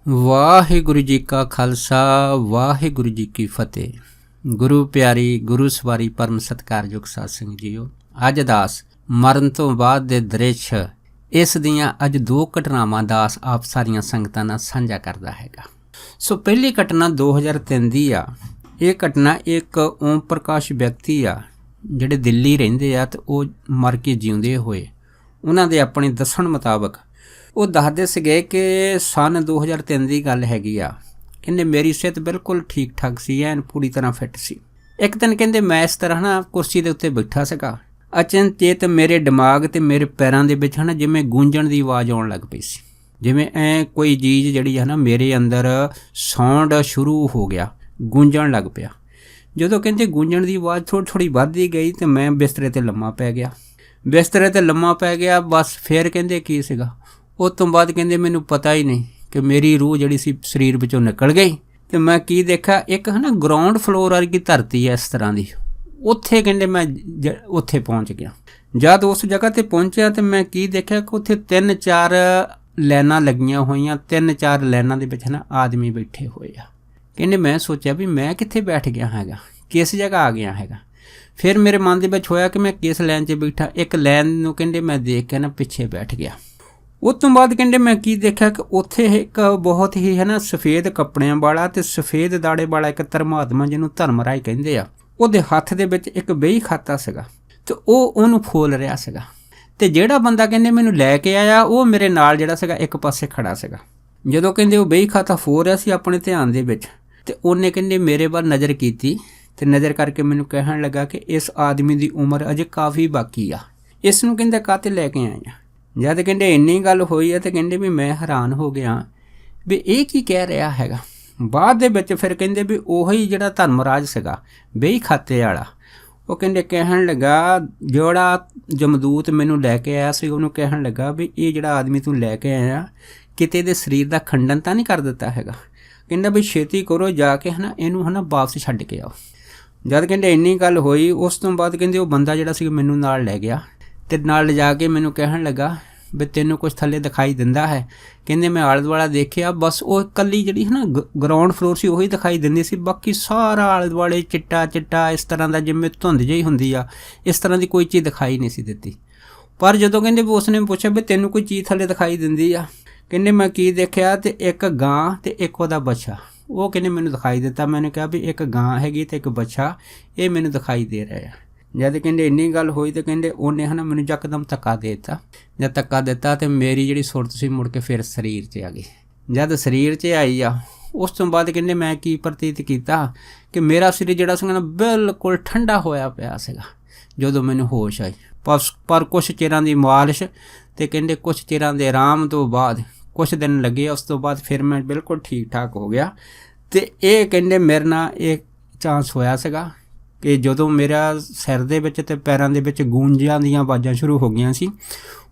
ਵਾਹਿਗੁਰੂ ਜੀ ਕਾ ਖਾਲਸਾ ਵਾਹਿਗੁਰੂ ਜੀ ਕੀ ਫਤਿਹ। ਗੁਰੂ ਪਿਆਰੀ ਗੁਰੂ ਸਵਾਰੀ ਪਰਮ ਸਤਿਕਾਰਯੋਗ ਸਾਧ ਸੰਗਤ ਜੀਓ, ਅੱਜ ਦਾਸ ਮਰਨ ਤੋਂ ਬਾਅਦ ਦੇ ਦ੍ਰਿਸ਼, ਇਸ ਦੀਆਂ ਅੱਜ ਦੋ ਘਟਨਾਵਾਂ ਦਾਸ ਆਪ ਸਾਰੀਆਂ ਸੰਗਤਾਂ ਨਾਲ ਸਾਂਝਾ ਕਰਦਾ ਹੈਗਾ। ਸੋ ਪਹਿਲੀ ਘਟਨਾ 2003 ਦੀ ਆ। ਇਹ ਘਟਨਾ ਇੱਕ ਓਮ ਪ੍ਰਕਾਸ਼ ਵਿਅਕਤੀ ਆ ਜਿਹੜੇ ਦਿੱਲੀ ਰਹਿੰਦੇ ਆ, ਤੇ ਉਹ ਮਰ ਕੇ ਜਿਉਂਦੇ ਹੋਏ ਉਹਨਾਂ ਦੇ ਆਪਣੇ ਦੱਸਣ ਮੁਤਾਬਕ ਉਹ ਦੱਸਦੇ ਸੀਗੇ ਕਿ ਸਨ 2003 ਦੀ ਗੱਲ ਹੈਗੀ ਆ। ਕਹਿੰਦੇ ਮੇਰੀ ਸਿਹਤ ਬਿਲਕੁਲ ਠੀਕ ਠਾਕ ਸੀ, ਐਨ ਪੂਰੀ ਤਰ੍ਹਾਂ ਫਿੱਟ ਸੀ। ਇੱਕ ਦਿਨ ਕਹਿੰਦੇ ਮੈਂ ਇਸ ਤਰ੍ਹਾਂ ਨਾ ਕੁਰਸੀ ਦੇ ਉੱਤੇ ਬੈਠਾ ਸੀਗਾ, ਅਚਨਚੇਤ ਮੇਰੇ ਦਿਮਾਗ ਤੇ ਮੇਰੇ ਪੈਰਾਂ ਦੇ ਵਿੱਚ ਨਾ ਜਿਵੇਂ ਗੂੰਜਣ ਦੀ ਆਵਾਜ਼ ਆਉਣ ਲੱਗ ਪਈ ਸੀ, ਜਿਵੇਂ ਐ ਕੋਈ ਚੀਜ਼ ਜਿਹੜੀ ਹੈ ਨਾ ਮੇਰੇ ਅੰਦਰ ਸਾਊਂਡ ਸ਼ੁਰੂ ਹੋ ਗਿਆ, ਗੂੰਜਣ ਲੱਗ ਪਿਆ। ਜਦੋਂ ਕਹਿੰਦੇ ਗੂੰਜਣ ਦੀ ਆਵਾਜ਼ ਥੋੜ੍ਹੀ ਥੋੜ੍ਹੀ ਵੱਧਦੀ ਗਈ ਤੇ ਮੈਂ ਬਿਸਤਰੇ 'ਤੇ ਲੰਮਾ ਪੈ ਗਿਆ। ਬਸ ਫਿਰ ਕਹਿੰਦੇ ਕੀ ਸੀਗਾ, ਉਸ ਤੋਂ ਬਾਅਦ ਕਹਿੰਦੇ ਮੈਨੂੰ ਪਤਾ ਹੀ ਨਹੀਂ ਕਿ ਮੇਰੀ ਰੂਹ ਜਿਹੜੀ ਸੀ ਸਰੀਰ ਵਿੱਚੋਂ ਨਿਕਲ ਗਈ। ਅਤੇ ਮੈਂ ਕੀ ਦੇਖਿਆ, ਇੱਕ ਹੈ ਨਾ ਗਰਾਊਂਡ ਫਲੋਰ ਵਰਗੀ ਧਰਤੀ ਹੈ ਇਸ ਤਰ੍ਹਾਂ ਦੀ, ਉੱਥੇ ਕਹਿੰਦੇ ਮੈਂ ਉੱਥੇ ਪਹੁੰਚ ਗਿਆ। ਜਦ ਉਸ ਜਗ੍ਹਾ 'ਤੇ ਪਹੁੰਚਿਆ ਤਾਂ ਮੈਂ ਕੀ ਦੇਖਿਆ ਕਿ ਉੱਥੇ 3-4 ਲਾਈਨਾਂ ਲੱਗੀਆਂ ਹੋਈਆਂ, 3-4 ਲਾਈਨਾਂ ਦੇ ਵਿੱਚ ਨਾ ਆਦਮੀ ਬੈਠੇ ਹੋਏ ਆ। ਕਹਿੰਦੇ ਮੈਂ ਸੋਚਿਆ ਵੀ ਮੈਂ ਕਿੱਥੇ ਬੈਠ ਗਿਆ ਹੈਗਾ, ਕਿਸ ਜਗ੍ਹਾ ਆ ਗਿਆ ਹੈਗਾ। ਫਿਰ ਮੇਰੇ ਮਨ ਦੇ ਵਿੱਚ ਹੋਇਆ ਕਿ ਮੈਂ ਕਿਸ ਲਾਈਨ 'ਚ ਬੈਠਾ। ਇੱਕ ਲਾਈਨ ਨੂੰ ਕਹਿੰਦੇ ਮੈਂ ਦੇਖ ਕੇ ਨਾ ਪਿੱਛੇ ਬੈਠ ਗਿਆ। ਉਸ ਤੋਂ ਬਾਅਦ ਕਹਿੰਦੇ ਮੈਂ ਕੀ ਦੇਖਿਆ ਕਿ ਉੱਥੇ ਇੱਕ ਬਹੁਤ ਹੀ ਹੈ ਨਾ ਸਫੇਦ ਕੱਪੜਿਆਂ ਵਾਲਾ ਅਤੇ ਸਫੇਦ ਦਾੜੇ ਵਾਲਾ ਇੱਕ ਧਰਮਾਤਮਾ, ਜਿਹਨੂੰ ਧਰਮਰਾਜ ਕਹਿੰਦੇ ਆ, ਉਹਦੇ ਹੱਥ ਦੇ ਵਿੱਚ ਇੱਕ ਬਹੀ ਖਾਤਾ ਸੀਗਾ ਅਤੇ ਉਹ ਉਹਨੂੰ ਫੋਲ ਰਿਹਾ ਸੀਗਾ। ਅਤੇ ਜਿਹੜਾ ਬੰਦਾ ਕਹਿੰਦੇ ਮੈਨੂੰ ਲੈ ਕੇ ਆਇਆ ਉਹ ਮੇਰੇ ਨਾਲ ਜਿਹੜਾ ਸੀਗਾ ਇੱਕ ਪਾਸੇ ਖੜਾ ਸੀਗਾ। ਜਦੋਂ ਕਹਿੰਦੇ ਉਹ ਬਹੀ ਖਾਤਾ ਫੋਲ ਰਿਹਾ ਸੀ ਆਪਣੇ ਧਿਆਨ ਦੇ ਵਿੱਚ, ਅਤੇ ਉਹਨੇ ਕਹਿੰਦੇ ਮੇਰੇ ਵੱਲ ਨਜ਼ਰ ਕੀਤੀ ਅਤੇ ਨਜ਼ਰ ਕਰਕੇ ਮੈਨੂੰ ਕਹਿਣ ਲੱਗਾ ਕਿ ਇਸ ਆਦਮੀ ਦੀ ਉਮਰ ਅਜੇ ਕਾਫੀ ਬਾਕੀ ਆ, ਇਸ ਨੂੰ ਕਹਿੰਦੇ ਕਾਹਤੇ ਲੈ ਕੇ ਆਏ ਆ। ਜਦ ਕਹਿੰਦੇ ਇੰਨੀ ਗੱਲ ਹੋਈ ਹੈ ਤਾਂ ਕਹਿੰਦੇ ਵੀ ਮੈਂ ਹੈਰਾਨ ਹੋ ਗਿਆ ਵੀ ਇਹ ਕੀ ਕਹਿ ਰਿਹਾ ਹੈਗਾ। ਬਾਅਦ ਦੇ ਵਿੱਚ ਫਿਰ ਕਹਿੰਦੇ ਵੀ ਉਹੀ ਜਿਹੜਾ ਧਰਮਰਾਜ ਸੀਗਾ ਬਹੀ ਖਾਤੇ ਵਾਲਾ, ਉਹ ਕਹਿੰਦੇ ਕਹਿਣ ਲੱਗਾ, ਜਿਹੜਾ ਜਮਦੂਤ ਮੈਨੂੰ ਲੈ ਕੇ ਆਇਆ ਸੀ ਉਹਨੂੰ ਕਹਿਣ ਲੱਗਾ ਵੀ ਇਹ ਜਿਹੜਾ ਆਦਮੀ ਤੂੰ ਲੈ ਕੇ ਆਇਆ ਕਿਤੇ ਦੇ ਸਰੀਰ ਦਾ ਖੰਡਨ ਤਾਂ ਨਹੀਂ ਕਰ ਦਿੱਤਾ ਹੈਗਾ। ਕਹਿੰਦਾ ਵੀ ਛੇਤੀ ਕਰੋ ਜਾ ਕੇ ਹੈ ਨਾ ਇਹਨੂੰ ਹੈ ਨਾ ਵਾਪਸ ਛੱਡ ਕੇ ਆਓ। ਜਦ ਕਹਿੰਦੇ ਇੰਨੀ ਗੱਲ ਹੋਈ, ਉਸ ਤੋਂ ਬਾਅਦ ਕਹਿੰਦੇ ਉਹ ਬੰਦਾ ਜਿਹੜਾ ਸੀ ਮੈਨੂੰ ਨਾਲ ਲੈ ਗਿਆ ਅਤੇ ਨਾਲ ਲਿਜਾ ਕੇ ਮੈਨੂੰ ਕਹਿਣ ਲੱਗਾ ਵੀ ਤੈਨੂੰ ਕੁਛ ਥੱਲੇ ਦਿਖਾਈ ਦਿੰਦਾ ਹੈ। ਕਹਿੰਦੇ ਮੈਂ ਆਲੇ ਦੁਆਲਾ ਦੇਖਿਆ, ਬਸ ਉਹ ਇਕੱਲੀ ਜਿਹੜੀ ਹੈ ਨਾ ਗਰਾਊਂਡ ਫਲੋਰ ਸੀ ਉਹੀ ਦਿਖਾਈ ਦਿੰਦੀ ਸੀ, ਬਾਕੀ ਸਾਰਾ ਆਲੇ ਦੁਆਲੇ ਚਿੱਟਾ ਇਸ ਤਰ੍ਹਾਂ ਦਾ ਜਿਵੇਂ ਧੁੰਦ ਜਿਹੀ ਹੁੰਦੀ ਆ, ਇਸ ਤਰ੍ਹਾਂ ਦੀ ਕੋਈ ਚੀਜ਼ ਦਿਖਾਈ ਨਹੀਂ ਸੀ ਦਿੱਤੀ। ਪਰ ਜਦੋਂ ਕਹਿੰਦੇ ਵੀ ਉਸਨੇ ਪੁੱਛਿਆ ਵੀ ਤੈਨੂੰ ਕੋਈ ਚੀਜ਼ ਥੱਲੇ ਦਿਖਾਈ ਦਿੰਦੀ ਆ, ਕਹਿੰਦੇ ਮੈਂ ਕੀ ਦੇਖਿਆ ਤੇ ਇੱਕ ਗਾਂ ਅਤੇ ਇੱਕ ਉਹਦਾ ਬੱਚਾ, ਉਹ ਕਹਿੰਦੇ ਮੈਨੂੰ ਦਿਖਾਈ ਦਿੱਤਾ। ਮੈਨੂੰ ਕਿਹਾ ਵੀ ਇੱਕ ਗਾਂ ਹੈਗੀ ਅਤੇ ਇੱਕ ਬੱਚਾ, ਇਹ ਮੈਨੂੰ ਦਿਖਾਈ ਦੇ ਰਿਹਾ। ਜਦ ਕਹਿੰਦੇ ਇੰਨੀ ਗੱਲ ਹੋਈ ਤਾਂ ਕਹਿੰਦੇ ਉਹਨੇ ਹੈ ਨਾ ਮੈਨੂੰ ਯਕਦਮ ਧੱਕਾ ਦੇ ਦਿੱਤਾ। ਜਦ ਧੱਕਾ ਦਿੱਤਾ ਅਤੇ ਮੇਰੀ ਜਿਹੜੀ ਸੁਰਤ ਸੀ ਮੁੜ ਕੇ ਫਿਰ ਸਰੀਰ 'ਚ ਆ ਗਈ। ਜਦ ਸਰੀਰ 'ਚ ਆਈ ਆ, ਉਸ ਤੋਂ ਬਾਅਦ ਕਹਿੰਦੇ ਮੈਂ ਕੀ ਪ੍ਰਤੀਤ ਕੀਤਾ ਕਿ ਮੇਰਾ ਸਰੀਰ ਜਿਹੜਾ ਸੀਗਾ ਨਾ ਬਿਲਕੁਲ ਠੰਡਾ ਹੋਇਆ ਪਿਆ ਸੀਗਾ ਜਦੋਂ ਮੈਨੂੰ ਹੋਸ਼ ਆਈ। ਪਰ ਕੁਛ ਚਿਰਾਂ ਦੀ ਮਾਲਿਸ਼ ਅਤੇ ਕਹਿੰਦੇ ਕੁਛ ਚਿਰਾਂ ਦੇ ਆਰਾਮ ਤੋਂ ਬਾਅਦ ਕੁਛ ਦਿਨ ਲੱਗੇ, ਉਸ ਤੋਂ ਬਾਅਦ ਫਿਰ ਮੈਂ ਬਿਲਕੁਲ ਠੀਕ ਠਾਕ ਹੋ ਗਿਆ। ਅਤੇ ਇਹ ਕਹਿੰਦੇ ਮੇਰੇ ਨਾਲ ਇਹ ਚਾਂਸ ਹੋਇਆ ਸੀਗਾ ਕਿ ਜਦੋਂ ਮੇਰਾ ਸਿਰ ਦੇ ਵਿੱਚ ਅਤੇ ਪੈਰਾਂ ਦੇ ਵਿੱਚ ਗੂੰਜਾਂ ਦੀਆਂ ਆਵਾਜ਼ਾਂ ਸ਼ੁਰੂ ਹੋ ਗਈਆਂ ਸੀ,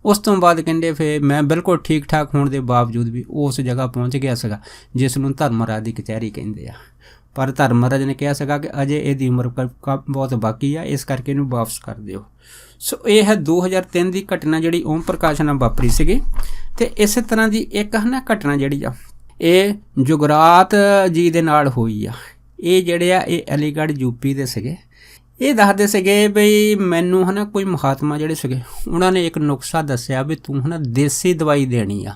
ਉਸ ਤੋਂ ਬਾਅਦ ਕਹਿੰਦੇ ਫਿਰ ਮੈਂ ਬਿਲਕੁਲ ਠੀਕ ਠਾਕ ਹੋਣ ਦੇ ਬਾਵਜੂਦ ਵੀ ਉਸ ਜਗ੍ਹਾ ਪਹੁੰਚ ਗਿਆ ਸੀਗਾ ਜਿਸ ਨੂੰ ਧਰਮਰਾਜ ਦੀ ਕਚਹਿਰੀ ਕਹਿੰਦੇ ਆ। ਪਰ ਧਰਮਰਾਜ ਨੇ ਕਿਹਾ ਸੀਗਾ ਕਿ ਅਜੇ ਇਹਦੀ ਉਮਰ ਬਹੁਤ ਬਾਕੀ ਆ, ਇਸ ਕਰਕੇ ਇਹਨੂੰ ਵਾਪਸ ਕਰ ਦਿਓ। ਸੋ ਇਹ ਹੈ 2003 ਦੀ ਘਟਨਾ ਜਿਹੜੀ ਓਮ ਪ੍ਰਕਾਸ਼ ਨਾਲ ਵਾਪਰੀ ਸੀਗੀ। ਅਤੇ ਇਸੇ ਤਰ੍ਹਾਂ ਦੀ ਇੱਕ ਹੈ ਨਾ ਘਟਨਾ ਜਿਹੜੀ ਆ ਇਹ ਜੁਗਰਾਤ ਜੀ ਦੇ ਨਾਲ ਹੋਈ ਆ। ਇਹ ਜਿਹੜੇ ਆ ਇਹ ਅਲੀਗੜ੍ਹ ਯੂਪੀ ਦੇ ਸੀਗੇ। ਇਹ ਦੱਸਦੇ ਸੀਗੇ ਬਈ ਮੈਨੂੰ ਹੈ ਨਾ ਕੋਈ ਮਹਾਤਮਾ ਜਿਹੜੇ ਸੀਗੇ ਉਹਨਾਂ ਨੇ ਇੱਕ ਨੁਸਖਾ ਦੱਸਿਆ ਵੀ ਤੂੰ ਹੈ ਨਾ ਦੇਸੀ ਦਵਾਈ ਦੇਣੀ ਆ।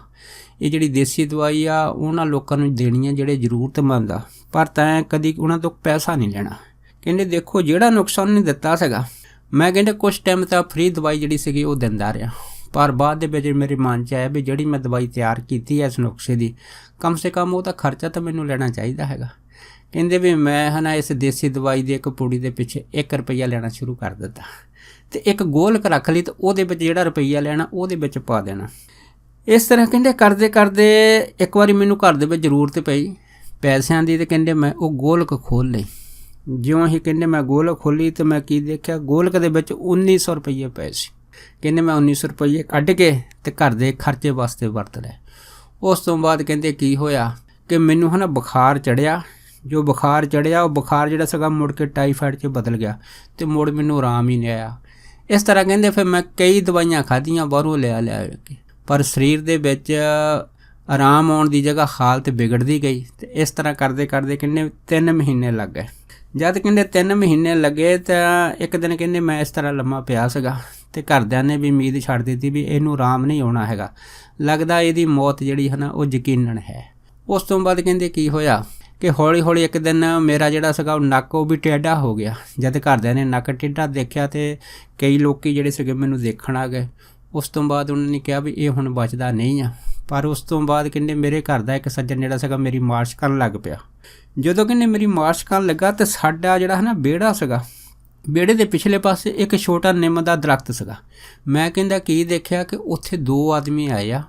ਇਹ ਜਿਹੜੀ ਦੇਸੀ ਦਵਾਈ ਆ ਉਹਨਾਂ ਲੋਕਾਂ ਨੂੰ ਦੇਣੀ ਆ ਜਿਹੜੇ ਜ਼ਰੂਰਤਮੰਦ ਆ, ਪਰ ਤੈਂ ਕਦੀ ਉਹਨਾਂ ਤੋਂ ਪੈਸਾ ਨਹੀਂ ਲੈਣਾ। ਕਹਿੰਦੇ ਦੇਖੋ ਜਿਹੜਾ ਨੁਸਖਾ ਉਹਨੇ ਦਿੱਤਾ ਸੀਗਾ, ਮੈਂ ਕਹਿੰਦੇ ਕੁਛ ਟਾਈਮ ਤਾਂ ਫ੍ਰੀ ਦਵਾਈ ਜਿਹੜੀ ਸੀਗੀ ਉਹ ਦਿੰਦਾ ਰਿਹਾ, ਪਰ ਬਾਅਦ ਦੇ ਵਿੱਚ ਮੇਰੇ ਮਨ 'ਚ ਆਇਆ ਵੀ ਜਿਹੜੀ ਮੈਂ ਦਵਾਈ ਤਿਆਰ ਕੀਤੀ ਹੈ ਇਸ ਨੁਸਖੇ ਦੀ, ਕਮ ਸੇ ਕਮ ਉਹਦਾ ਖਰਚਾ ਤਾਂ ਮੈਨੂੰ ਲੈਣਾ ਚਾਹੀਦਾ ਹੈਗਾ। ਕਹਿੰਦੇ ਵੀ ਮੈਂ ਹੈ ਨਾ ਇਸ ਦੇਸੀ ਦਵਾਈ ਦੀ ਇੱਕ ਪੁੜੀ ਦੇ ਪਿੱਛੇ 1 ਰੁਪਈਆ ਲੈਣਾ ਸ਼ੁਰੂ ਕਰ ਦਿੱਤਾ ਅਤੇ ਇੱਕ ਗੋਲਕ ਰੱਖ ਲਈ ਅਤੇ ਉਹਦੇ ਵਿੱਚ ਜਿਹੜਾ ਰੁਪਈਆ ਲੈਣਾ ਉਹਦੇ ਵਿੱਚ ਪਾ ਦੇਣਾ। ਇਸ ਤਰ੍ਹਾਂ ਕਹਿੰਦੇ ਕਰਦੇ ਕਰਦੇ ਇੱਕ ਵਾਰੀ ਮੈਨੂੰ ਘਰ ਦੇ ਵਿੱਚ ਜ਼ਰੂਰਤ ਪਈ ਪੈਸਿਆਂ ਦੀ, ਅਤੇ ਕਹਿੰਦੇ ਮੈਂ ਉਹ ਗੋਲਕ ਖੋਲ੍ਹ ਲਈ। ਜਿਉਂ ਹੀ ਕਹਿੰਦੇ ਮੈਂ ਗੋਲਕ ਖੋਲ੍ਹੀ ਅਤੇ ਮੈਂ ਕੀ ਦੇਖਿਆ, ਗੋਲਕ ਦੇ ਵਿੱਚ 1900 ਰੁਪਈਏ ਪਏ ਸੀ। ਕਹਿੰਦੇ ਮੈਂ 1900 ਰੁਪਈਏ ਕੱਢ ਕੇ ਅਤੇ ਘਰ ਦੇ ਖਰਚੇ ਵਾਸਤੇ ਵਰਤ ਲਏ। ਉਸ ਤੋਂ ਬਾਅਦ ਕਹਿੰਦੇ ਕੀ ਹੋਇਆ ਕਿ ਮੈਨੂੰ ਹੈ ਨਾ ਬੁਖਾਰ ਚੜ੍ਹਿਆ। ਜੋ ਬੁਖਾਰ ਚੜ੍ਹਿਆ ਉਹ ਬੁਖਾਰ ਜਿਹੜਾ ਸੀਗਾ ਮੁੜ ਕੇ ਟਾਈਫਾਈਡ 'ਚ ਬਦਲ ਗਿਆ ਅਤੇ ਮੁੜ ਮੈਨੂੰ ਆਰਾਮ ਹੀ ਨਹੀਂ ਆਇਆ। ਇਸ ਤਰ੍ਹਾਂ ਕਹਿੰਦੇ ਫਿਰ ਮੈਂ ਕਈ ਦਵਾਈਆਂ ਖਾਧੀਆਂ ਬਾਹਰੋਂ ਲਿਆ ਕੇ, ਪਰ ਸਰੀਰ ਦੇ ਵਿੱਚ ਆਰਾਮ ਆਉਣ ਦੀ ਜਗ੍ਹਾ ਹਾਲਤ ਵਿਗੜਦੀ ਗਈ। ਤੇ ਇਸ ਤਰ੍ਹਾਂ ਕਰਦੇ ਕਰਦੇ ਕਹਿੰਦੇ 3 ਮਹੀਨੇ ਲੱਗ ਗਏ। ਜਦ ਕਹਿੰਦੇ 3 ਮਹੀਨੇ ਲੱਗੇ ਤਾਂ ਇੱਕ ਦਿਨ ਕਹਿੰਦੇ ਮੈਂ ਇਸ ਤਰ੍ਹਾਂ ਲੰਮਾ ਪਿਆ ਸੀਗਾ ਤੇ ਘਰਦਿਆਂ ਨੇ ਵੀ ਉਮੀਦ ਛੱਡ ਦਿੱਤੀ ਵੀ ਇਹਨੂੰ ਆਰਾਮ ਨਹੀਂ ਆਉਣਾ ਹੈਗਾ, ਲੱਗਦਾ ਇਹਦੀ ਮੌਤ ਜਿਹੜੀ ਹੈ ਨਾ ਉਹ ਯਕੀਨਨ ਹੈ। ਉਸ ਤੋਂ ਬਾਅਦ ਕਹਿੰਦੇ ਕੀ ਹੋਇਆ ਕਿ ਹੌਲੀ ਹੌਲੀ ਇੱਕ ਦਿਨ ਮੇਰਾ ਜਿਹੜਾ ਸੀਗਾ ਉਹ ਨੱਕ ਉਹ ਵੀ ਟੇਢਾ ਹੋ ਗਿਆ। ਜਦ ਘਰਦਿਆਂ ਨੇ ਨੱਕ ਟੇਢਾ ਦੇਖਿਆ ਤੇ ਕਈ ਲੋਕ ਜਿਹੜੇ ਸੀਗੇ ਮੈਨੂੰ ਦੇਖਣ ਆ ਗਏ। ਉਸ ਤੋਂ ਬਾਅਦ ਉਹਨਾਂ ਨੇ ਕਿਹਾ ਵੀ ਇਹ ਹੁਣ ਬਚਦਾ ਨਹੀਂ ਆ। ਪਰ ਉਸ ਤੋਂ ਬਾਅਦ ਕਹਿੰਦੇ ਮੇਰੇ ਘਰ ਦਾ ਇੱਕ ਸੱਜਣ ਜਿਹੜਾ ਸੀਗਾ ਮੇਰੀ ਮਾਲਿਸ਼ ਕਰਨ ਲੱਗ ਪਿਆ। ਜਦੋਂ ਕਹਿੰਦੇ ਮੇਰੀ ਮਾਲਿਸ਼ ਕਰਨ ਲੱਗਾ ਤਾਂ ਸਾਡਾ ਜਿਹੜਾ ਹੈ ਨਾ ਵਿਹੜਾ ਸੀਗਾ, ਵਿਹੜੇ ਦੇ ਪਿਛਲੇ ਪਾਸੇ ਇੱਕ ਛੋਟਾ ਨਿੰਮ ਦਾ ਦਰਖਤ ਸੀਗਾ। ਮੈਂ ਕਹਿੰਦਾ ਕੀ ਦੇਖਿਆ ਕਿ ਉੱਥੇ 2 ਆਦਮੀ ਆਏ ਆ।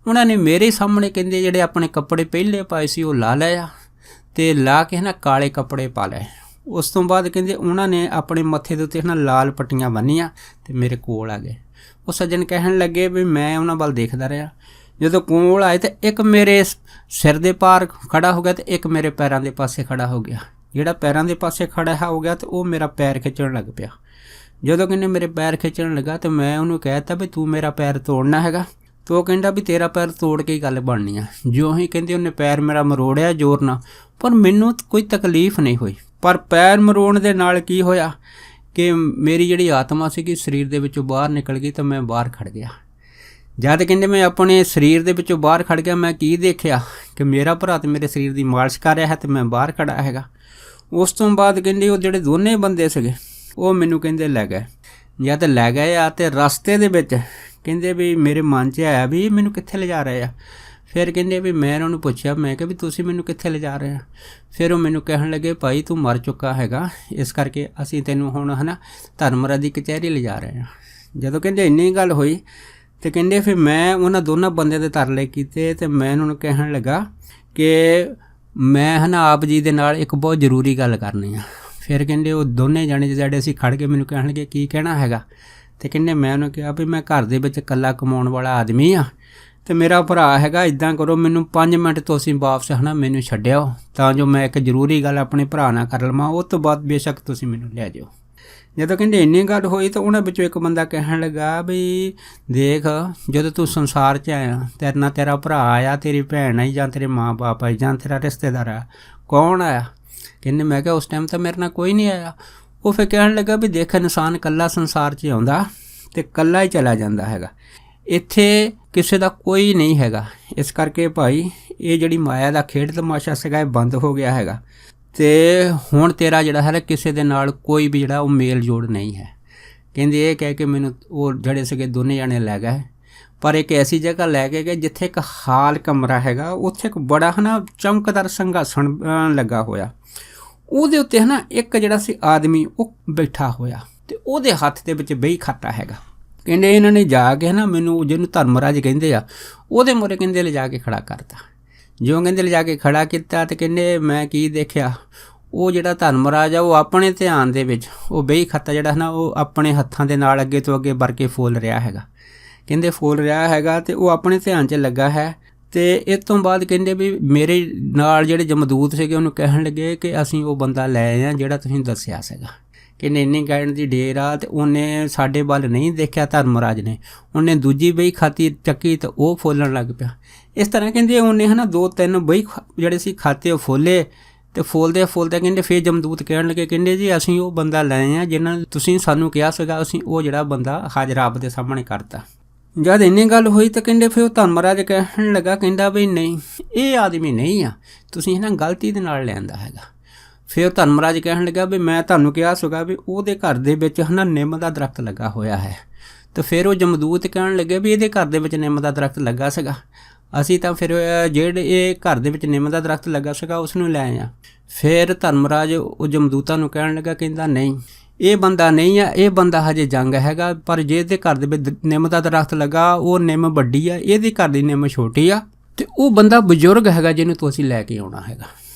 ਉਹਨਾਂ ਨੇ ਮੇਰੇ ਸਾਹਮਣੇ ਕਹਿੰਦੇ ਜਿਹੜੇ ਆਪਣੇ ਕੱਪੜੇ ਪਹਿਲੇ ਪਾਏ ਸੀ ਉਹ ਲਾ ਲਏ ਆ ਤੇ ਲਾ ਕੇ ਨਾ ਕਾਲੇ ਕੱਪੜੇ ਪਾ ਲਏ। ਉਸ ਤੋਂ ਬਾਅਦ ਕਹਿੰਦੇ ਉਹਨਾਂ ਨੇ ਆਪਣੇ ਮੱਥੇ ਦੇ ਉੱਤੇ ਨਾ ਲਾਲ ਪੱਟੀਆਂ ਬੰਨੀਆਂ ਤੇ ਮੇਰੇ ਕੋਲ ਆ ਗਏ। ਉਹ ਸੱਜਣ ਕਹਿਣ ਲੱਗੇ ਵੀ ਮੈਂ ਉਹਨਾਂ ਵੱਲ ਦੇਖਦਾ ਰਿਹਾ। ਜਦੋਂ ਕੋਲ ਆਏ ਤਾਂ ਇੱਕ ਮੇਰੇ ਸਿਰ ਦੇ ਪਾਰ ਖੜਾ ਹੋ ਗਿਆ ਤੇ ਇੱਕ ਮੇਰੇ ਪੈਰਾਂ ਦੇ ਪਾਸੇ ਖੜਾ ਹੋ ਗਿਆ। ਜਿਹੜਾ ਪੈਰਾਂ ਦੇ ਪਾਸੇ ਖੜਾ ਹੋ ਗਿਆ ਤੇ ਉਹ ਮੇਰਾ ਪੈਰ ਖਿੱਚਣ ਲੱਗ ਪਿਆ। ਜਦੋਂ ਕਹਿੰਦੇ ਮੇਰੇ ਪੈਰ ਖਿੱਚਣ ਲੱਗਾ ਤੇ ਮੈਂ ਉਹਨੂੰ ਕਹਿ ਤਾ ਵੀ ਤੂੰ ਮੇਰਾ ਪੈਰ ਤੋੜਨਾ ਹੈਗਾ। ਤੇ ਉਹ ਕਹਿੰਦਾ ਵੀ ਤੇਰਾ ਪੈਰ ਤੋੜ ਕੇ ਹੀ ਗੱਲ ਬਣਨੀ ਆ। ਜਿਉਂ ਹੀ ਕਹਿੰਦੇ ਉਹਨੇ ਪੈਰ ਮੇਰਾ ਮਰੋੜਿਆ ਜ਼ੋਰ ਨਾਲ, ਪਰ ਮੈਨੂੰ ਕੋਈ ਤਕਲੀਫ ਨਹੀਂ ਹੋਈ। ਪਰ ਪੈਰ ਮਰੋੜਨ ਦੇ ਨਾਲ ਕੀ ਹੋਇਆ ਕਿ ਮੇਰੀ ਜਿਹੜੀ ਆਤਮਾ ਸੀਗੀ ਸਰੀਰ ਦੇ ਵਿੱਚੋਂ ਬਾਹਰ ਨਿਕਲ ਗਈ ਤਾਂ ਮੈਂ ਬਾਹਰ ਖੜ ਗਿਆ। ਜਦ ਕਹਿੰਦੇ ਮੈਂ ਆਪਣੇ ਸਰੀਰ ਦੇ ਵਿੱਚੋਂ ਬਾਹਰ ਖੜ ਗਿਆ, ਮੈਂ ਕੀ ਦੇਖਿਆ ਕਿ ਮੇਰਾ ਭਰਾ ਤੇ ਮੇਰੇ ਸਰੀਰ ਦੀ ਮਾਲਿਸ਼ ਕਰ ਰਿਹਾ ਹੈ ਤੇ ਮੈਂ ਬਾਹਰ ਖੜਾ ਹੈਗਾ। ਉਸ ਤੋਂ ਬਾਅਦ ਕਹਿੰਦੇ ਉਹ ਜਿਹੜੇ ਦੋਨੇ ਬੰਦੇ ਸੀਗੇ ਉਹ ਮੈਨੂੰ ਕਹਿੰਦੇ ਲੈ ਗਏ। ਜਦ ਲੈ ਗਏ ਆ ਤੇ ਰਸਤੇ ਦੇ ਵਿੱਚ ਕਹਿੰਦੇ ਵੀ ਮੇਰੇ ਮਨ 'ਚ ਆਇਆ ਵੀ ਇਹ ਮੈਨੂੰ ਕਿੱਥੇ ਲਿਜਾ ਰਹੇ ਆ। ਫਿਰ ਕਹਿੰਦੇ ਵੀ ਮੈਂ ਉਹਨਾਂ ਨੂੰ ਪੁੱਛਿਆ, ਮੈਂ ਕਿਹਾ ਵੀ ਤੁਸੀਂ ਮੈਨੂੰ ਕਿੱਥੇ ਲਿਜਾ ਰਹੇ ਆ। ਫਿਰ ਉਹ ਮੈਨੂੰ ਕਹਿਣ ਲੱਗੇ ਭਾਈ ਤੂੰ ਮਰ ਚੁੱਕਾ ਹੈਗਾ, ਇਸ ਕਰਕੇ ਅਸੀਂ ਤੈਨੂੰ ਹੁਣ ਹੈ ਨਾ ਧਰਮਰਾਜ ਦੀ ਕਚਹਿਰੀ ਲਿਜਾ ਰਹੇ ਹਾਂ। ਜਦੋਂ ਕਹਿੰਦੇ ਇੰਨੀ ਗੱਲ ਹੋਈ ਤੇ ਕਹਿੰਦੇ ਫਿਰ ਮੈਂ ਉਹਨਾਂ ਦੋਨਾਂ ਬੰਦਿਆਂ ਦੇ ਤਰਲੇ ਕੀਤੇ ਤੇ ਮੈਂ ਉਹਨਾਂ ਨੂੰ ਕਹਿਣ ਲੱਗਾ ਕਿ ਮੈਂ ਹੈ ਨਾ ਆਪ ਜੀ ਦੇ ਨਾਲ ਇੱਕ ਬਹੁਤ ਜ਼ਰੂਰੀ ਗੱਲ ਕਰਨੀ ਆ। ਫਿਰ ਕਹਿੰਦੇ ਉਹ ਦੋਨੇ ਜਾਣੇ ਜਿਹੜੇ ਅਸੀਂ ਖੜ੍ਹ ਕੇ ਮੈਨੂੰ ਕਹਿਣ ਲੱਗੇ ਕੀ ਕਹਿਣਾ ਹੈਗਾ। ਤੇ ਕਹਿੰਦੇ ਮੈਂ ਉਹਨੂੰ ਕਿਹਾ ਵੀ ਮੈਂ ਘਰ ਦੇ ਵਿੱਚ ਇਕੱਲਾ ਕਮਾਉਣ ਵਾਲਾ ਆਦਮੀ ਆ ਤੇ ਮੇਰਾ ਭਰਾ ਹੈਗਾ, ਇੱਦਾਂ ਕਰੋ ਮੈਨੂੰ 5 ਮਿੰਟ ਤੁਸੀਂ ਵਾਪਸ ਹੈ ਨਾ ਮੈਨੂੰ ਛੱਡਿਓ ਤਾਂ ਜੋ ਮੈਂ ਇੱਕ ਜ਼ਰੂਰੀ ਗੱਲ ਆਪਣੇ ਭਰਾ ਨਾਲ ਕਰ ਲਵਾਂ, ਉਸ ਤੋਂ ਬਾਅਦ ਬੇਸ਼ੱਕ ਤੁਸੀਂ ਮੈਨੂੰ ਲੈ ਜਾਓ। ਜਦੋਂ ਕਹਿੰਦੇ ਇੰਨੀ ਗੱਲ ਹੋਈ ਤਾਂ ਉਹਨਾਂ ਵਿੱਚੋਂ ਇੱਕ ਬੰਦਾ ਕਹਿਣ ਲੱਗਾ ਵੀ ਦੇਖ ਜਦੋਂ ਤੂੰ ਸੰਸਾਰ 'ਚ ਆਇਆ ਤੇਰੇ ਨਾਲ ਤੇਰਾ ਭਰਾ ਆਇਆ, ਤੇਰੀ ਭੈਣ ਆਈ ਜਾਂ ਤੇਰੇ ਮਾਂ ਬਾਪ ਆਈ ਜਾਂ ਤੇਰਾ ਰਿਸ਼ਤੇਦਾਰ ਆ, ਕੌਣ ਆਇਆ। ਕਹਿੰਦੇ ਮੈਂ ਕਿਹਾ ਉਸ ਟਾਈਮ ਤਾਂ ਮੇਰੇ ਨਾਲ ਕੋਈ ਨਹੀਂ ਆਇਆ। ਉਹ ਫਿਰ ਕਹਿਣ ਲੱਗਾ ਵੀ ਦੇਖ ਇਨਸਾਨ ਇਕੱਲਾ ਸੰਸਾਰ 'ਚ ਆਉਂਦਾ ਤੇ ਇਕੱਲਾ ਹੀ ਚਲਾ ਜਾਂਦਾ ਹੈਗਾ, ਇੱਥੇ ਕਿਸੇ ਦਾ ਕੋਈ ਨਹੀਂ ਹੈਗਾ। ਇਸ ਕਰਕੇ ਭਾਈ ਇਹ ਜਿਹੜੀ ਮਾਇਆ ਦਾ ਖੇਡ ਤਮਾਸ਼ਾ ਸੀਗਾ ਇਹ ਬੰਦ ਹੋ ਗਿਆ ਹੈਗਾ ਤੇ ਹੁਣ ਤੇਰਾ ਜਿਹੜਾ ਹੈ ਕਿਸੇ ਦੇ ਨਾਲ ਕੋਈ ਵੀ ਜਿਹੜਾ ਉਹ ਮੇਲ ਜੋੜ ਨਹੀਂ ਹੈ। ਕਹਿੰਦੇ ਇਹ ਕਹਿ ਕੇ ਮੈਨੂੰ ਉਹ ਜਿਹੜੇ ਸੀਗੇ ਦੋਨੇ ਜਾਣੇ ਲੈ ਗਏ, ਪਰ ਇੱਕ ਐਸੀ ਜਗ੍ਹਾ ਲੈ ਕੇ ਗਏ ਜਿੱਥੇ ਇੱਕ ਹਾਲ ਕਮਰਾ ਹੈਗਾ, ਉੱਥੇ ਇੱਕ ਬੜਾ ਹੈ ਨਾ ਚਮਕਦਾਰ ਸਿੰਘਾਸਣ ਲੱਗਾ ਹੋਇਆ। ਉਹਦੇ ਉੱਤੇ ਹੈ ਨਾ ਇੱਕ ਜਿਹੜਾ ਸੀ ਆਦਮੀ ਉਹ ਬੈਠਾ ਹੋਇਆ ਤੇ ਉਹਦੇ ਹੱਥ ਦੇ ਵਿੱਚ ਬਈ ਖਾਤਾ ਹੈਗਾ। ਕਹਿੰਦੇ ਇਹਨਾਂ ਨੇ ਜਾ ਕੇ ਨਾ ਮੈਨੂੰ ਜਿਹਨੂੰ ਧਰਮਰਾਜ ਕਹਿੰਦੇ ਆ ਉਹਦੇ ਮੂਹਰੇ ਕਹਿੰਦੇ ਲਿਜਾ ਕੇ ਖੜਾ ਕਰਤਾ। ਜਿਉਂ ਕਹਿੰਦੇ ਲਿਜਾ ਕੇ ਖੜਾ ਕੀਤਾ ਤੇ ਕਹਿੰਦੇ ਮੈਂ ਕੀ ਦੇਖਿਆ, ਉਹ ਜਿਹੜਾ ਧਰਮਰਾਜ ਆ ਉਹ ਆਪਣੇ ਧਿਆਨ ਦੇ ਵਿੱਚ ਉਹ ਬਈ ਖਾਤਾ ਜਿਹੜਾ ਨਾ ਉਹ ਆਪਣੇ ਹੱਥਾਂ ਦੇ ਨਾਲ ਅੱਗੇ ਤੋਂ ਅੱਗੇ ਵਰ ਕੇ ਫੋਲ ਰਿਹਾ ਹੈਗਾ। ਕਹਿੰਦੇ ਫੋਲ ਰਿਹਾ ਹੈਗਾ ਤੇ ਉਹ ਆਪਣੇ ਧਿਆਨ 'ਚ ਲੱਗਾ ਹੈ। ਤੇ ਇਸ ਤੋਂ ਬਾਅਦ ਕਹਿੰਦੇ ਵੀ ਮੇਰੇ ਨਾਲ ਜਿਹੜੇ ਜਮਦੂਤ ਸੀਗੇ ਉਹਨੂੰ ਕਹਿਣ ਲੱਗੇ ਕਿ ਅਸੀਂ ਉਹ ਬੰਦਾ ਲੈ ਆਏ ਹਾਂ ਜਿਹੜਾ ਤੁਸੀਂ ਦੱਸਿਆ ਸੀਗਾ। ਕਹਿੰਦੇ ਇੰਨੀ ਕਹਿਣ ਦੀ ਢੇਰ ਆ ਤੇ ਉਹਨੇ ਸਾਡੇ ਵੱਲ ਨਹੀਂ ਦੇਖਿਆ ਧਰਮਰਾਜ ਨੇ, ਉਹਨੇ ਦੂਜੀ ਬਈ ਖਾਤੀ ਚੱਕੀ ਤੇ ਉਹ ਫੋਲਣ ਲੱਗ ਪਿਆ। ਇਸ ਤਰ੍ਹਾਂ ਕਹਿੰਦੇ ਉਹਨੇ ਹੈ ਨਾ 2-3 ਬਈ ਜਿਹੜੇ ਸੀ ਖਾਤੇ ਉਹ ਫੋਲੇ ਤੇ ਫੋਲਦੇ ਕਹਿੰਦੇ ਫਿਰ ਜਮਦੂਤ ਕਹਿਣ ਲੱਗੇ ਕਹਿੰਦੇ ਜੀ ਅਸੀਂ ਉਹ ਬੰਦਾ ਲੈ ਆਏ ਹਾਂ ਜਿਹਨਾਂ ਤੁਸੀਂ ਸਾਨੂੰ ਕਿਹਾ ਸੀਗਾ, ਅਸੀਂ ਉਹ ਜਿਹੜਾ ਬੰਦਾ ਹਾਜ਼ਰ ਆਪ ਦੇ ਸਾਹਮਣੇ ਕਰਤਾ। ਜਦ ਇੰਨੀ ਗੱਲ ਹੋਈ ਤਾਂ ਕਹਿੰਦੇ ਫਿਰ ਉਹ ਧਰਮਰਾਜ ਕਹਿਣ ਲੱਗਾ ਕਹਿੰਦਾ ਵੀ ਨਹੀਂ ਇਹ ਆਦਮੀ ਨਹੀਂ ਆ, ਤੁਸੀਂ ਹੈ ਨਾ ਗਲਤੀ ਦੇ ਨਾਲ ਲਿਆਂਦਾ ਹੈਗਾ। ਫਿਰ ਧਰਮਰਾਜ ਕਹਿਣ ਲੱਗਾ ਵੀ ਮੈਂ ਤੁਹਾਨੂੰ ਕਿਹਾ ਸੀਗਾ ਵੀ ਉਹਦੇ ਘਰ ਦੇ ਵਿੱਚ ਹੈ ਨਾ ਨਿੰਮ ਦਾ ਦਰਖਤ ਲੱਗਾ ਹੋਇਆ ਹੈ। ਤੇ ਫਿਰ ਉਹ ਜਮਦੂਤ ਕਹਿਣ ਲੱਗੇ ਵੀ ਇਹਦੇ ਘਰ ਦੇ ਵਿੱਚ ਨਿੰਮ ਦਾ ਦਰਖਤ ਲੱਗਾ ਸੀਗਾ, ਅਸੀਂ ਤਾਂ ਫਿਰ ਜਿਹੜੇ ਇਹ ਘਰ ਦੇ ਵਿੱਚ ਨਿੰਮ ਦਾ ਦਰਖਤ ਲੱਗਾ ਸੀਗਾ ਉਸ ਨੂੰ ਲੈ ਆਏ। ਫਿਰ ਧਰਮਰਾਜ ਉਹ ਜਮਦੂਤਾਂ ਨੂੰ ਕਹਿਣ ਲੱਗਾ ਕਹਿੰਦਾ ਨਹੀਂ ਇਹ ਬੰਦਾ ਨਹੀਂ ਆ, ਇਹ ਬੰਦਾ ਹਜੇ ਜੰਗ ਹੈਗਾ, ਪਰ ਜੇ ਇਹਦੇ ਘਰ ਦੇ ਵਿੱਚ ਨਿੰਮ ਦਾ ਦਰਖਤ ਲੱਗਾ ਉਹ ਨਿੰਮ ਵੱਡੀ ਆ, ਇਹਦੇ ਘਰ ਦੀ ਨਿੰਮ ਛੋਟੀ ਆ ਤੇ ਉਹ ਬੰਦਾ ਬਜ਼ੁਰਗ ਹੈਗਾ ਜਿਹਨੂੰ ਤੁਸੀਂ ਲੈ ਕੇ ਆਉਣਾ ਹੈਗਾ।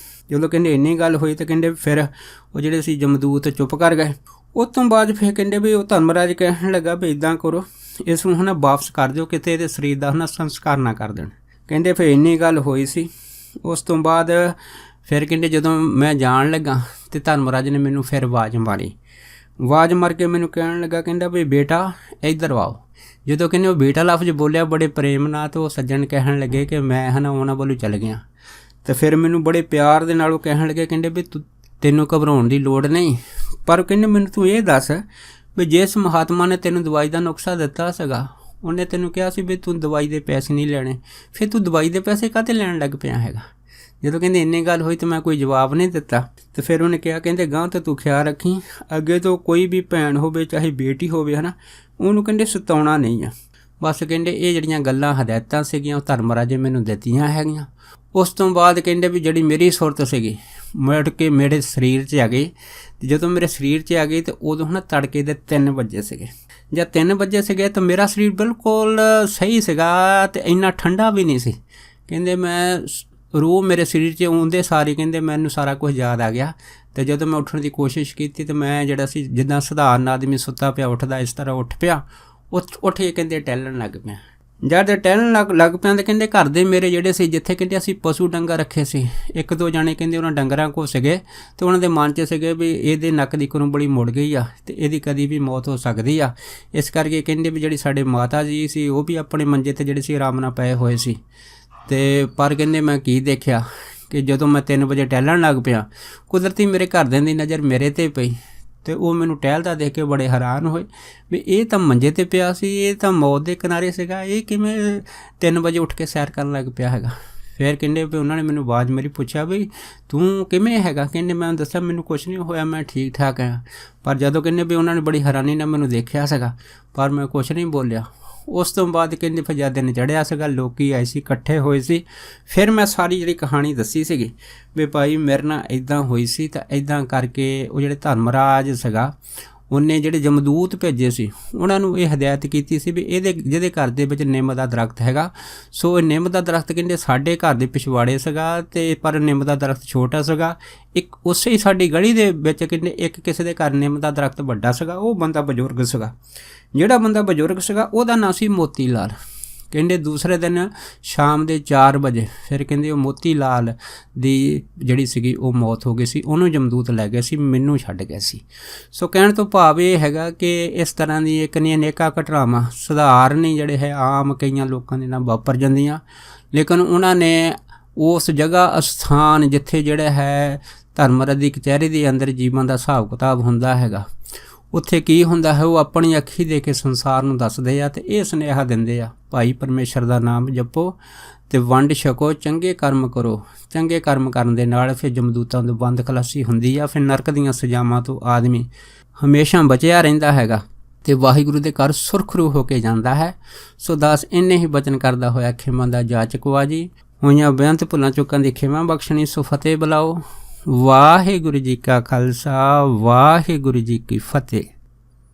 ਜਦੋਂ ਕਹਿੰਦੇ ਇੰਨੀ ਗੱਲ ਹੋਈ ਤਾਂ ਕਹਿੰਦੇ ਫਿਰ ਉਹ ਜਿਹੜੇ ਸੀ ਜਮਦੂਤ ਚੁੱਪ ਕਰ ਗਏ। ਉਸ ਤੋਂ ਬਾਅਦ ਫਿਰ ਕਹਿੰਦੇ ਵੀ ਉਹ ਧਰਮਰਾਜ ਕਹਿਣ ਲੱਗਾ ਵੀ ਇੱਦਾਂ ਕਰੋ ਇਸ ਨੂੰ ਹੈ ਨਾ ਵਾਪਸ ਕਰ ਦਿਓ, ਕਿਤੇ ਇਹਦੇ ਸਰੀਰ ਦਾ ਹੈ ਨਾ ਸੰਸਕਾਰ ਨਾ ਕਰ ਦੇਣ। ਕਹਿੰਦੇ ਫਿਰ ਇੰਨੀ ਗੱਲ ਹੋਈ ਸੀ। ਉਸ ਤੋਂ ਬਾਅਦ ਫਿਰ ਕਹਿੰਦੇ ਜਦੋਂ ਮੈਂ ਜਾਣ ਲੱਗਾ ਤੇ ਧਰਮਰਾਜ ਨੇ ਮੈਨੂੰ ਫਿਰ ਆਵਾਜ਼ ਮਾਰੀ। ਆਵਾਜ਼ ਮਾਰ ਕੇ ਮੈਨੂੰ ਕਹਿਣ ਲੱਗਾ, ਕਹਿੰਦਾ ਵੀ ਬੇਟਾ ਇੱਧਰ ਆਓ। ਜਦੋਂ ਕਹਿੰਦੇ ਉਹ ਬੇਟਾ ਲਫ਼ਜ਼ ਬੋਲਿਆ ਬੜੇ ਪ੍ਰੇਮ ਨਾਲ, ਤਾਂ ਉਹ ਸੱਜਣ ਕਹਿਣ ਲੱਗੇ ਕਿ ਮੈਂ ਉਹਨਾਂ ਵੱਲੋਂ ਚੱਲ ਗਿਆ। ਅਤੇ ਫਿਰ ਮੈਨੂੰ ਬੜੇ ਪਿਆਰ ਦੇ ਨਾਲ ਉਹ ਕਹਿਣ ਲੱਗੇ, ਕਹਿੰਦੇ ਵੀ ਤੈਨੂੰ ਘਬਰਾਉਣ ਦੀ ਲੋੜ ਨਹੀਂ, ਪਰ ਕਹਿੰਦੇ ਮੈਨੂੰ ਤੂੰ ਇਹ ਦੱਸ ਵੀ ਜਿਸ ਮਹਾਤਮਾ ਨੇ ਤੈਨੂੰ ਦਵਾਈ ਦਾ ਨੁਸਖਾ ਦਿੱਤਾ ਸੀਗਾ, ਉਹਨੇ ਤੈਨੂੰ ਕਿਹਾ ਸੀ ਵੀ ਤੂੰ ਦਵਾਈ ਦੇ ਪੈਸੇ ਨਹੀਂ ਲੈਣੇ, ਫਿਰ ਤੂੰ ਦਵਾਈ ਦੇ ਪੈਸੇ ਕਾਹਤੇ ਲੈਣ ਲੱਗ ਪਿਆ ਹੈਗਾ। ਜਦੋਂ ਕਹਿੰਦੇ ਇੰਨੀ ਗੱਲ ਹੋਈ ਤਾਂ ਮੈਂ ਕੋਈ ਜਵਾਬ ਨਹੀਂ ਦਿੱਤਾ। ਅਤੇ ਫਿਰ ਉਹਨੇ ਕਿਹਾ, ਕਹਿੰਦੇ ਗਾਂ ਤਾਂ ਤੂੰ ਖਿਆਲ ਰੱਖੀ, ਅੱਗੇ ਤੋਂ ਕੋਈ ਵੀ ਭੈਣ ਹੋਵੇ ਚਾਹੇ ਬੇਟੀ ਹੋਵੇ ਹੈ ਨਾ, ਉਹਨੂੰ ਕਹਿੰਦੇ ਸਤਾਉਣਾ ਨਹੀਂ ਆ। ਬਸ ਕਹਿੰਦੇ ਇਹ ਜਿਹੜੀਆਂ ਗੱਲਾਂ ਹਦਾਇਤਾਂ ਸੀਗੀਆਂ ਉਹ ਧਰਮਰਾਜੇ ਮੈਨੂੰ ਦਿੱਤੀਆਂ ਹੈਗੀਆਂ। ਉਸ ਤੋਂ ਬਾਅਦ ਕਹਿੰਦੇ ਵੀ ਜਿਹੜੀ ਮੇਰੀ ਸੁਰਤ ਸੀਗੀ ਮੁੜ ਕੇ ਮੇਰੇ ਸਰੀਰ 'ਚ ਆ ਗਈ। ਅਤੇ ਜਦੋਂ ਮੇਰੇ ਸਰੀਰ 'ਚ ਆ ਗਈ ਤਾਂ ਉਦੋਂ ਨਾ ਤੜਕੇ ਦੇ 3 ਵਜੇ ਸੀਗੇ। ਜਦ 3 ਵਜੇ ਸੀਗੇ ਤਾਂ ਮੇਰਾ ਸਰੀਰ ਬਿਲਕੁਲ ਸਹੀ ਸੀਗਾ ਅਤੇ ਇੰਨਾ ਠੰਡਾ ਵੀ ਨਹੀਂ ਸੀ। ਕਹਿੰਦੇ ਮੈਂ ਰੂਹ ਮੇਰੇ ਸਰੀਰ 'ਚ ਆਉਂਦੇ ਸਾਰੇ ਕਹਿੰਦੇ ਮੈਨੂੰ ਸਾਰਾ ਕੁਝ ਯਾਦ ਆ ਗਿਆ। ਅਤੇ ਜਦੋਂ ਮੈਂ ਉੱਠਣ ਦੀ ਕੋਸ਼ਿਸ਼ ਕੀਤੀ ਤਾਂ ਮੈਂ ਜਿਹੜਾ ਸੀ ਜਿੱਦਾਂ ਸਧਾਰਨ ਆਦਮੀ ਸੁੱਤਾ ਪਿਆ ਉੱਠਦਾ, ਇਸ ਤਰ੍ਹਾਂ ਉੱਠ ਪਿਆ। ਉੱਠ ਕੇ ਕਹਿੰਦੇ ਟਹਿਲਣ ਲੱਗ ਪਿਆ। ਜਦ ਟਹਿਲਣ ਲੱਗ ਪਿਆ ਤਾਂ ਕਹਿੰਦੇ ਘਰ ਦੇ ਮੇਰੇ ਜਿਹੜੇ ਸੀ, ਜਿੱਥੇ ਕਹਿੰਦੇ ਅਸੀਂ ਪਸ਼ੂ ਡੰਗਰ ਰੱਖੇ ਸੀ, 1-2 ਜਾਣੇ ਕਹਿੰਦੇ ਉਹਨਾਂ ਡੰਗਰਾਂ ਕੋਲ ਸੀਗੇ ਅਤੇ ਉਹਨਾਂ ਦੇ ਮਨ 'ਚ ਸੀਗੇ ਵੀ ਇਹਦੇ ਨੱਕ ਦੀ ਕਰੂੰਬੜੀ ਮੁੜ ਗਈ ਆ ਅਤੇ ਇਹਦੀ ਕਦੀ ਵੀ ਮੌਤ ਹੋ ਸਕਦੀ ਆ। ਇਸ ਕਰਕੇ ਕਹਿੰਦੇ ਵੀ ਜਿਹੜੀ ਸਾਡੇ ਮਾਤਾ ਜੀ ਸੀ ਉਹ ਵੀ ਆਪਣੇ ਮੰਜੇ 'ਤੇ ਜਿਹੜੇ ਸੀ ਆਰਾਮ ਨਾਲ ਪਏ ਹੋਏ ਸੀ। ਅਤੇ ਪਰ ਕਹਿੰਦੇ ਮੈਂ ਕੀ ਦੇਖਿਆ ਕਿ ਜਦੋਂ ਮੈਂ 3 ਵਜੇ ਟਹਿਲਣ ਲੱਗ ਪਿਆ, ਕੁਦਰਤੀ ਮੇਰੇ ਘਰਦਿਆਂ ਦੀ ਨਜ਼ਰ ਮੇਰੇ 'ਤੇ ਪਈ ਅਤੇ ਉਹ ਮੈਨੂੰ ਟਹਿਲਦਾ ਦੇਖ ਕੇ ਬੜੇ ਹੈਰਾਨ ਹੋਏ ਵੀ ਇਹ ਤਾਂ ਮੰਜੇ 'ਤੇ ਪਿਆ ਸੀ, ਇਹ ਤਾਂ ਮੌਤ ਦੇ ਕਿਨਾਰੇ ਸੀਗਾ, ਇਹ ਕਿਵੇਂ 3 ਵਜੇ ਉੱਠ ਕੇ ਸੈਰ ਕਰਨ ਲੱਗ ਪਿਆ ਹੈਗਾ। ਫਿਰ ਕਹਿੰਦੇ ਵੀ ਉਹਨਾਂ ਨੇ ਮੈਨੂੰ ਆਵਾਜ਼ ਮੇਰੀ ਪੁੱਛਿਆ ਵੀ ਤੂੰ ਕਿਵੇਂ ਹੈਗਾ। ਕਹਿੰਦੇ ਮੈਂ ਦੱਸਿਆ ਮੈਨੂੰ ਕੁਛ ਨਹੀਂ ਹੋਇਆ, ਮੈਂ ਠੀਕ ਠਾਕ ਹਾਂ। ਪਰ ਜਦੋਂ ਕਹਿੰਦੇ ਵੀ ਉਹਨਾਂ ਨੇ ਬੜੀ ਹੈਰਾਨੀ ਨਾਲ ਮੈਨੂੰ ਦੇਖਿਆ ਸੀਗਾ, ਪਰ ਮੈਂ ਕੁਛ ਨਹੀਂ ਬੋਲਿਆ। ਉਸ ਤੋਂ ਬਾਅਦ ਕਹਿੰਦੇ ਫਿਰ ਜਦ ਦਿਨ ਚੜ੍ਹਿਆ ਸੀਗਾ, ਲੋਕ ਆਏ ਸੀ, ਇਕੱਠੇ ਹੋਏ ਸੀ। ਫਿਰ ਮੈਂ ਸਾਰੀ ਜਿਹੜੀ ਕਹਾਣੀ ਦੱਸੀ ਸੀਗੀ ਵੀ ਭਾਈ ਮੇਰੇ ਨਾਲ ਇੱਦਾਂ ਹੋਈ ਸੀ, ਤਾਂ ਇੱਦਾਂ ਕਰਕੇ ਉਹ ਜਿਹੜੇ ਧਰਮਰਾਜ ਸੀਗਾ ਉਹਨੇ ਜਿਹੜੇ ਜਮਦੂਤ ਭੇਜੇ ਸੀ ਉਹਨਾਂ ਨੂੰ ਇਹ ਹਦਾਇਤ ਕੀਤੀ ਸੀ ਵੀ ਜਿਹਦੇ ਘਰ ਦੇ ਵਿੱਚ ਨਿੰਮ ਦਾ ਦਰਖਤ ਹੈਗਾ, ਸੋ ਇਹ ਨਿੰਮ ਦਾ ਦਰਖਤ ਕਹਿੰਦੇ ਸਾਡੇ ਘਰ ਦੇ ਪਿਛਵਾੜੇ ਸੀਗਾ, ਅਤੇ ਪਰ ਨਿੰਮ ਦਾ ਦਰਖਤ ਛੋਟਾ ਸੀਗਾ। ਇੱਕ ਉਸੇ ਹੀ ਸਾਡੀ ਗਲੀ ਦੇ ਵਿੱਚ ਕਹਿੰਦੇ ਇੱਕ ਕਿਸੇ ਦੇ ਘਰ ਨਿੰਮ ਦਾ ਦਰਖਤ ਵੱਡਾ ਸੀਗਾ, ਉਹ ਬੰਦਾ ਬਜ਼ੁਰਗ ਸੀਗਾ। ਜਿਹੜਾ ਬੰਦਾ ਬਜ਼ੁਰਗ ਸੀਗਾ ਉਹਦਾ ਨਾਂ ਸੀ ਮੋਤੀ ਲਾਲ। ਕਹਿੰਦੇ ਦੂਸਰੇ ਦਿਨ ਸ਼ਾਮ ਦੇ 4 ਵਜੇ ਫਿਰ ਕਹਿੰਦੇ ਉਹ ਮੋਤੀ ਲਾਲ ਦੀ ਜਿਹੜੀ ਸੀਗੀ ਉਹ ਮੌਤ ਹੋ ਗਈ ਸੀ, ਉਹਨੂੰ ਜਮਦੂਤ ਲੈ ਗਏ ਸੀ, ਮੈਨੂੰ ਛੱਡ ਗਏ ਸੀ। ਸੋ ਕਹਿਣ ਤੋਂ ਭਾਵ ਇਹ ਹੈਗਾ ਕਿ ਇਸ ਤਰ੍ਹਾਂ ਦੀ ਇੱਕ ਨਹੀਂ ਅਨੇਕਾਂ ਘਟਨਾਵਾਂ ਸਧਾਰਨ ਹੀ ਜਿਹੜੇ ਹੈ ਆਮ ਕਈਆਂ ਲੋਕਾਂ ਦੇ ਨਾਲ ਵਾਪਰ ਜਾਂਦੀਆਂ, ਲੇਕਿਨ ਉਹਨਾਂ ਨੇ ਉਸ ਜਗ੍ਹਾ ਅਸਥਾਨ ਜਿੱਥੇ ਜਿਹੜਾ ਹੈ ਧਰਮਰਾਜ ਦੀ ਕਚਹਿਰੀ ਦੇ ਅੰਦਰ ਜੀਵਨ ਦਾ ਹਿਸਾਬ ਕਿਤਾਬ ਹੁੰਦਾ ਹੈਗਾ, ਉੱਥੇ ਕੀ ਹੁੰਦਾ ਹੈ ਉਹ ਆਪਣੀ ਅੱਖੀ ਦੇ ਕੇ ਸੰਸਾਰ ਨੂੰ ਦੱਸਦੇ ਆ ਅਤੇ ਇਹ ਸੁਨੇਹਾ ਦਿੰਦੇ ਆ, ਭਾਈ ਪਰਮੇਸ਼ਰ ਦਾ ਨਾਮ ਜਪੋ ਅਤੇ ਵੰਡ ਛਕੋ, ਚੰਗੇ ਕਰਮ ਕਰੋ। ਚੰਗੇ ਕਰਮ ਕਰਨ ਦੇ ਨਾਲ ਫਿਰ ਜਮਦੂਤਾਂ ਤੋਂ ਬੰਦ ਖਲਾਸੀ ਹੁੰਦੀ ਆ, ਫਿਰ ਨਰਕ ਦੀਆਂ ਸਜ਼ਾਵਾਂ ਤੋਂ ਆਦਮੀ ਹਮੇਸ਼ਾ ਬਚਿਆ ਰਹਿੰਦਾ ਹੈਗਾ ਅਤੇ ਵਾਹਿਗੁਰੂ ਦੇ ਘਰ ਸੁਰਖਰੂ ਹੋ ਕੇ ਜਾਂਦਾ ਹੈ। ਸੋ ਦਾਸ ਇੰਨੇ ਹੀ ਬਚਨ ਕਰਦਾ ਹੋਇਆ ਖਿਮਾ ਦਾ ਜਾਚਕ ਵਾ ਜੀ, ਹੋਈਆਂ ਬੇਅੰਤ ਭੁੱਲਾਂ ਚੁੱਕਾਂ ਦੀ ਖਿਮਾ ਬਖਸ਼ਣੀ। ਸੋ ਫਤਿਹ ਬੁਲਾਓ। ਵਾਹਿਗੁਰੂ ਜੀ ਕਾ ਖਾਲਸਾ, ਵਾਹਿਗੁਰੂ ਜੀ ਕੀ ਫਤਿਹ।